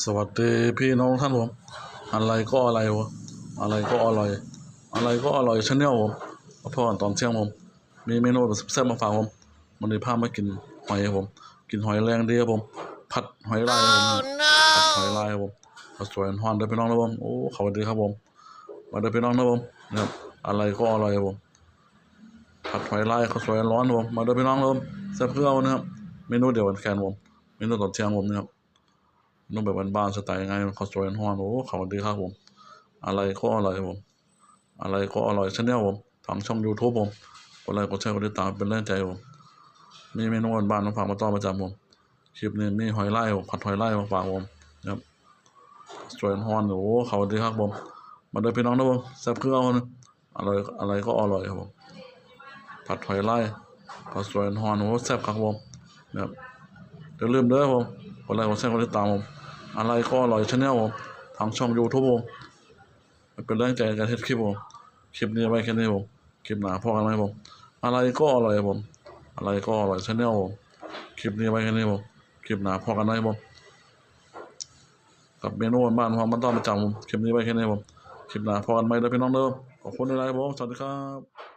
สวัสดีพี่น้องท่านผมอะไรก็อะไรวะอะไรก็อร่อยอะไรก็อร่อยชาแนลผมพ่อตอนเที่ยงผมมีเมนูแบบแซ่บมาฝากผมมันนี้พามากินหอยครับผมกินหอยแรงดีครับผมผัดหอยลายครับผมผัดหอยลายครับผมข้าวสวยฮ้อนเด้อพี่น้องนะผมโอ้สวัสดีครับผมมาเด้อพี่น้องนะผมนะครับอะไรก็อร่อยครับผมผัดหอยลายข้าวสวยร้อนครับผมมาเด้อพี่น้องนะผมแซ่บเพื่อนะครับเมนูเดียวกันแคนผมเมนูตอนเที่ยงผมนะครับนุ่มแบบบ้านๆสไตล์ไงข้าวสวยฮ้อนโอ้สวัสดีครับผมอะไรก็อร่อยครับผมอะไรก็อร่อยชาแนลผมทางช่อง YouTube ผมกดไลค์กดแชร์กดติดตามเป็นแรงใจผมมีเมนูบ้านๆมาฝากมาต้อนประจำผมคลิปนี้มีหอยลายผมผัดหอยลายมาฝากผมนะครับสวยฮ้อนโอ้สวัสดีครับผมมาเด้อพี่น้องนะผมแซ่บคือเอานะอะไรก็อร่อยครับผมผัดหอยลายข้าวสวยฮ้อนโอ้แซ่บครับผมนะครับอย่าลืมเด้อผมกดไลค์กดแชร์กดติดตามผมอะไรก็อร่อยชาแนลผมทางช่อง YouTube ผมเป็นแรงใจในการเฮ็ดคลิปผมคลิปนี้ไว้แค่นี้ผมคลิปหน้าพอกันไหมผมอะไรก็อร่อยผมอะไรก็อร่อยชาแนลผมคลิปนี้ไว้แค่นี้ผมคลิปหน้าพอกันไหมผมกับเมนูบ้านๆความมันต้องประจำผมคลิปนี้ไว้แค่นี้ผมคลิปหน้าพอกันไหมเด้อพี่น้องเด้อขอบคุณหลายๆผมสวัสดีครับ